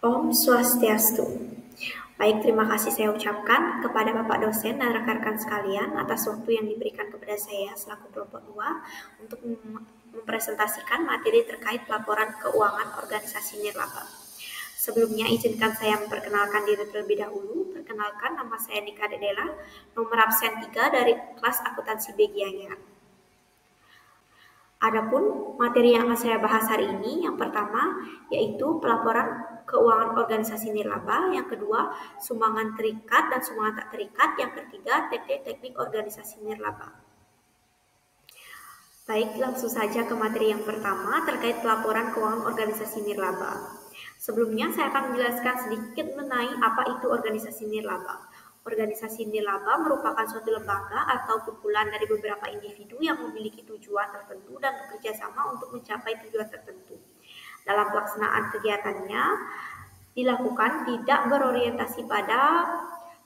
Om Swastiastu. Baik, terima kasih saya ucapkan kepada Bapak dosen dan rekan-rekan sekalian atas waktu yang diberikan kepada saya selaku kelompok 2 untuk mempresentasikan materi terkait laporan keuangan organisasi nirlaba. Sebelumnya izinkan saya memperkenalkan diri terlebih dahulu. Perkenalkan, nama saya Nika Dedela, nomor absen 3 dari kelas akuntansi B Gianyar. Adapun materi yang akan saya bahas hari ini, yang pertama yaitu pelaporan keuangan organisasi nirlaba, yang kedua sumbangan terikat dan sumbangan tak terikat, yang ketiga teknik-teknik organisasi nirlaba. Baik, langsung saja ke materi yang pertama terkait pelaporan keuangan organisasi nirlaba. Sebelumnya saya akan menjelaskan sedikit mengenai apa itu organisasi nirlaba. Organisasi nirlaba merupakan suatu lembaga atau kumpulan dari beberapa individu yang memiliki tujuan tertentu dan bekerja sama untuk mencapai tujuan tertentu. Dalam pelaksanaan kegiatannya dilakukan tidak berorientasi pada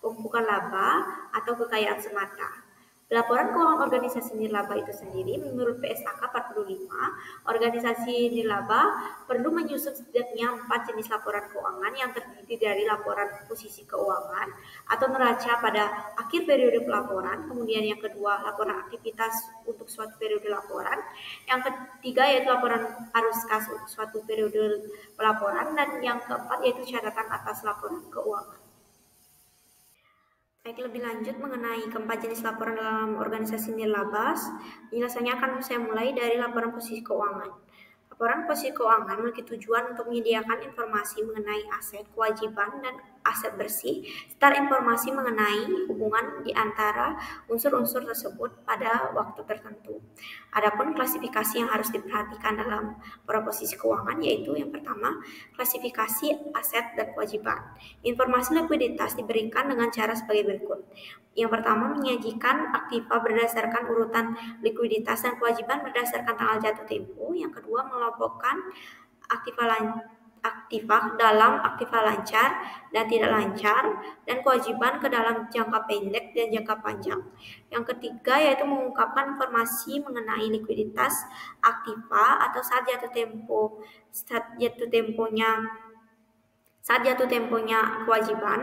pembukaan laba atau kekayaan semata. Laporan keuangan organisasi nirlaba itu sendiri menurut PSAK 45, organisasi nirlaba perlu menyusun setidaknya 4 jenis laporan keuangan yang terdiri dari laporan posisi keuangan atau neraca pada akhir periode pelaporan, kemudian yang kedua laporan aktivitas untuk suatu periode laporan, yang ketiga yaitu laporan arus kas untuk suatu periode pelaporan, dan yang keempat yaitu catatan atas laporan keuangan. Baik, lebih lanjut mengenai keempat jenis laporan dalam organisasi nirlaba, penjelasannya akan saya mulai dari laporan posisi keuangan. Laporan posisi keuangan memiliki tujuan untuk menyediakan informasi mengenai aset, kewajiban, dan aset bersih, serta informasi mengenai hubungan di antara unsur-unsur tersebut pada waktu tertentu. Adapun klasifikasi yang harus diperhatikan dalam laporan posisi keuangan yaitu yang pertama, klasifikasi aset dan kewajiban. Informasi likuiditas diberikan dengan cara sebagai berikut. Yang pertama, menyajikan aktiva berdasarkan urutan likuiditas dan kewajiban berdasarkan tanggal jatuh tempo. Yang kedua, mengelompokkan aktiva dalam aktiva lancar dan tidak lancar, dan kewajiban ke dalam jangka pendek dan jangka panjang. Yang ketiga yaitu mengungkapkan informasi mengenai likuiditas aktiva atau saat jatuh temponya kewajiban,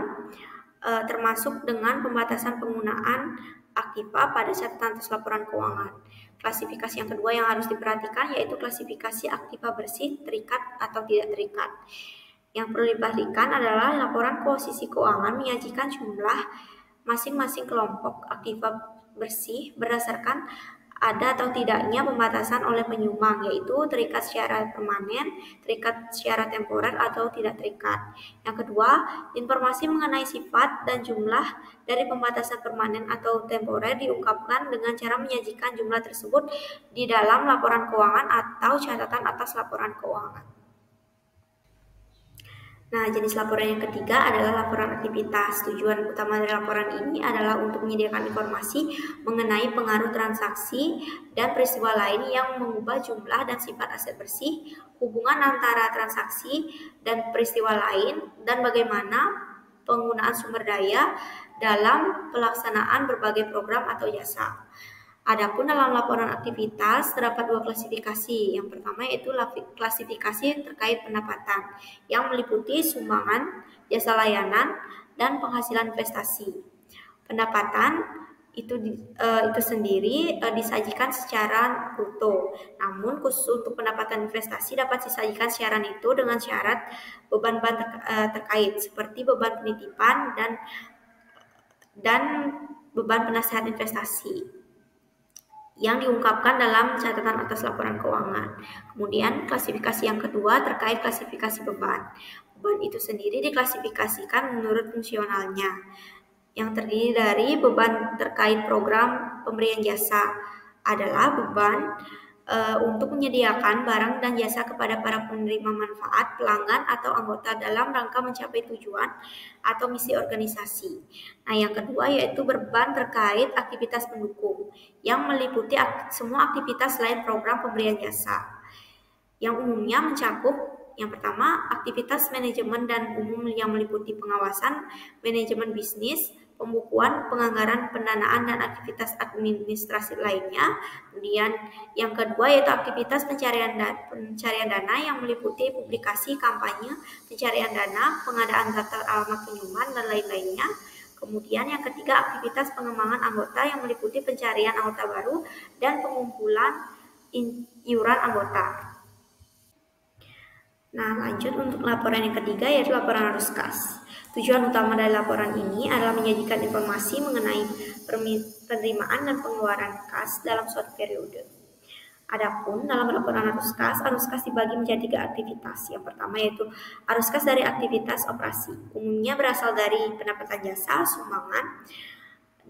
termasuk dengan pembatasan penggunaan aktiva pada catatan atas laporan keuangan. Klasifikasi yang kedua yang harus diperhatikan yaitu klasifikasi aktiva bersih, terikat atau tidak terikat. Yang perlu diperhatikan adalah laporan posisi keuangan menyajikan jumlah masing-masing kelompok aktiva bersih berdasarkan ada atau tidaknya pembatasan oleh penyumbang, yaitu terikat secara permanen, terikat secara temporer, atau tidak terikat. Yang kedua, informasi mengenai sifat dan jumlah dari pembatasan permanen atau temporer diungkapkan dengan cara menyajikan jumlah tersebut di dalam laporan keuangan atau catatan atas laporan keuangan. Nah, jenis laporan yang ketiga adalah laporan aktivitas. Tujuan utama dari laporan ini adalah untuk menyediakan informasi mengenai pengaruh transaksi dan peristiwa lain yang mengubah jumlah dan sifat aset bersih, hubungan antara transaksi dan peristiwa lain, dan bagaimana penggunaan sumber daya dalam pelaksanaan berbagai program atau jasa. Adapun dalam laporan aktivitas terdapat 2 klasifikasi. Yang pertama yaitu klasifikasi terkait pendapatan yang meliputi sumbangan, jasa layanan, dan penghasilan investasi. Pendapatan itu sendiri disajikan secara bruto. Namun khusus untuk pendapatan investasi dapat disajikan secara neto dengan syarat beban-beban terkait seperti beban penitipan dan beban penasehat investasi yang diungkapkan dalam catatan atas laporan keuangan. Kemudian klasifikasi yang kedua terkait klasifikasi beban. Beban itu sendiri diklasifikasikan menurut fungsionalnya, yang terdiri dari beban terkait program pemberian jasa adalah beban untuk menyediakan barang dan jasa kepada para penerima manfaat, pelanggan, atau anggota dalam rangka mencapai tujuan atau misi organisasi. Nah, yang kedua yaitu beban terkait aktivitas pendukung yang meliputi semua aktivitas selain program pemberian jasa, yang umumnya mencakup yang pertama, aktivitas manajemen dan umum yang meliputi pengawasan, manajemen bisnis, pembukuan, penganggaran, pendanaan, dan aktivitas administrasi lainnya. Kemudian yang kedua yaitu aktivitas pencarian dana yang meliputi publikasi, kampanye, pencarian dana, pengadaan data alamat penyumbang, dan lain-lainnya. Kemudian yang ketiga aktivitas pengembangan anggota yang meliputi pencarian anggota baru dan pengumpulan iuran anggota. Nah, lanjut untuk laporan yang ketiga yaitu laporan arus kas. Tujuan utama dari laporan ini adalah menyajikan informasi mengenai penerimaan dan pengeluaran kas dalam suatu periode. Adapun dalam laporan arus kas dibagi menjadi 3 aktivitas. Yang pertama yaitu arus kas dari aktivitas operasi. Umumnya berasal dari pendapatan jasa, sumbangan,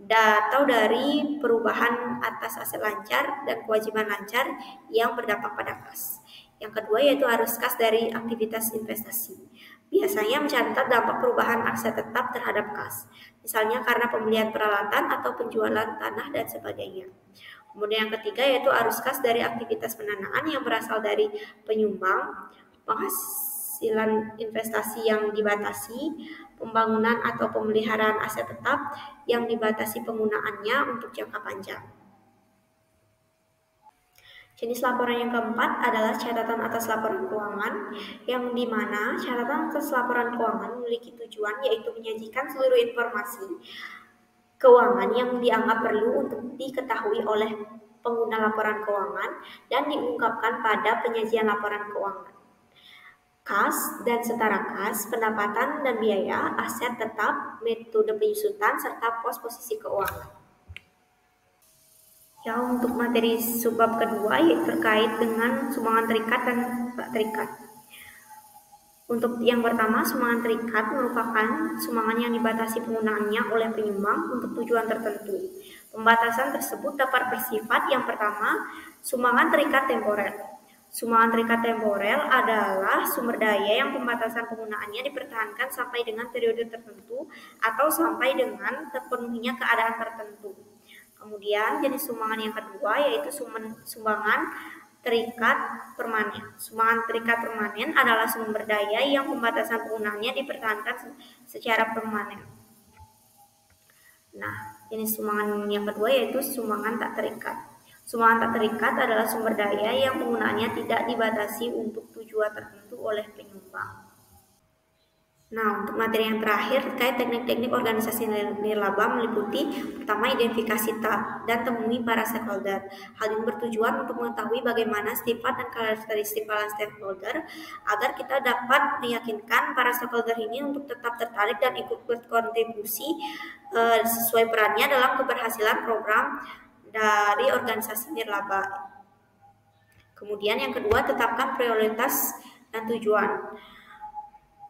atau dari perubahan atas aset lancar dan kewajiban lancar yang berdampak pada kas. Yang kedua yaitu arus kas dari aktivitas investasi. Biasanya mencatat dampak perubahan aset tetap terhadap kas, misalnya karena pembelian peralatan atau penjualan tanah dan sebagainya. Kemudian yang ketiga yaitu arus kas dari aktivitas pendanaan yang berasal dari penyumbang, penghasilan investasi yang dibatasi, pembangunan atau pemeliharaan aset tetap yang dibatasi penggunaannya untuk jangka panjang. Jenis laporan yang keempat adalah catatan atas laporan keuangan, yang dimana catatan atas laporan keuangan memiliki tujuan yaitu menyajikan seluruh informasi keuangan yang dianggap perlu untuk diketahui oleh pengguna laporan keuangan dan diungkapkan pada penyajian laporan keuangan. Kas dan setara kas, pendapatan dan biaya, aset tetap, metode penyusutan, serta pos posisi keuangan. Ya, untuk materi subbab kedua yaitu terkait dengan sumbangan terikat dan tak terikat. Untuk yang pertama, sumbangan terikat merupakan sumbangan yang dibatasi penggunaannya oleh penyumbang untuk tujuan tertentu. Pembatasan tersebut dapat bersifat yang pertama, sumbangan terikat temporer. Sumbangan terikat temporer adalah sumber daya yang pembatasan penggunaannya dipertahankan sampai dengan periode tertentu atau sampai dengan terpenuhinya keadaan tertentu. Kemudian jenis sumbangan yang kedua yaitu sumbangan terikat permanen. Sumbangan terikat permanen adalah sumber daya yang pembatasan penggunaannya dipertahankan secara permanen. Nah, jenis sumbangan yang kedua yaitu sumbangan tak terikat. Sumbangan tak terikat adalah sumber daya yang penggunaannya tidak dibatasi untuk tujuan tertentu oleh penyumbang. Nah, untuk materi yang terakhir terkait teknik-teknik organisasi nirlaba meliputi pertama identifikasi dan temui para stakeholder. Hal ini bertujuan untuk mengetahui bagaimana sifat dan karakteristik para stakeholder agar kita dapat meyakinkan para stakeholder ini untuk tetap tertarik dan ikut berkontribusi sesuai perannya dalam keberhasilan program dari organisasi nirlaba. Kemudian yang kedua, tetapkan prioritas dan tujuan.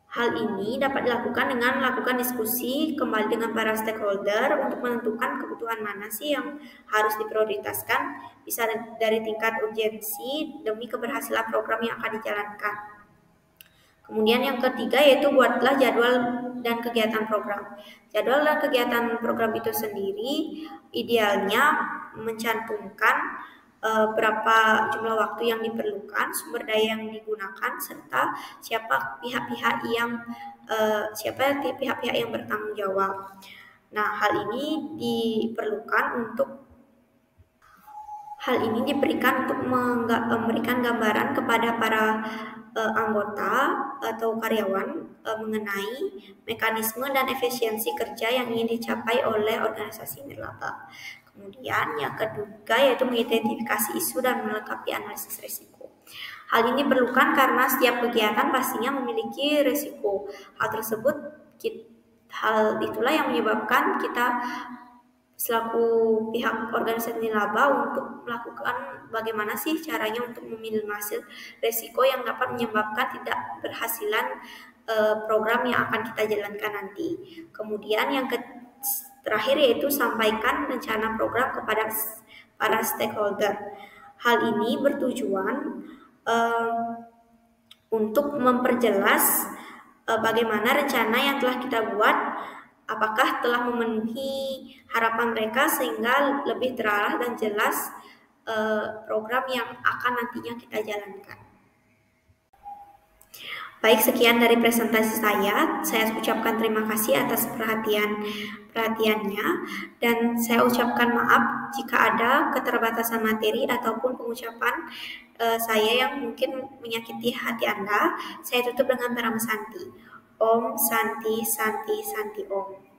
Hal ini dapat dilakukan dengan melakukan diskusi kembali dengan para stakeholder untuk menentukan kebutuhan mana sih yang harus diprioritaskan, bisa dari tingkat urgensi demi keberhasilan program yang akan dijalankan. Kemudian yang ketiga yaitu buatlah jadwal dan kegiatan program. Jadwal dan kegiatan program itu sendiri idealnya mencantumkan berapa jumlah waktu yang diperlukan, sumber daya yang digunakan, serta siapa pihak-pihak yang bertanggung jawab. Nah, hal ini diberikan untuk memberikan gambaran kepada para anggota atau karyawan mengenai mekanisme dan efisiensi kerja yang ingin dicapai oleh organisasi nirlaba. Kemudian yang ketiga yaitu mengidentifikasi isu dan melengkapi analisis risiko. Hal ini diperlukan karena setiap kegiatan pastinya memiliki risiko. Hal itulah yang menyebabkan kita selaku pihak organisasi nirlaba untuk melakukan bagaimana sih caranya untuk meminimalisir risiko yang dapat menyebabkan tidak berhasilan program yang akan kita jalankan nanti. Kemudian yang terakhir yaitu sampaikan rencana program kepada para stakeholder. Hal ini bertujuan untuk memperjelas bagaimana rencana yang telah kita buat apakah telah memenuhi harapan mereka sehingga lebih terarah dan jelas program yang akan nantinya kita jalankan. Baik, sekian dari presentasi saya. Saya ucapkan terima kasih atas perhatiannya, dan saya ucapkan maaf jika ada keterbatasan materi ataupun pengucapan saya yang mungkin menyakiti hati Anda. Saya tutup dengan Parama Santi. Om Santi Santi Santi Om.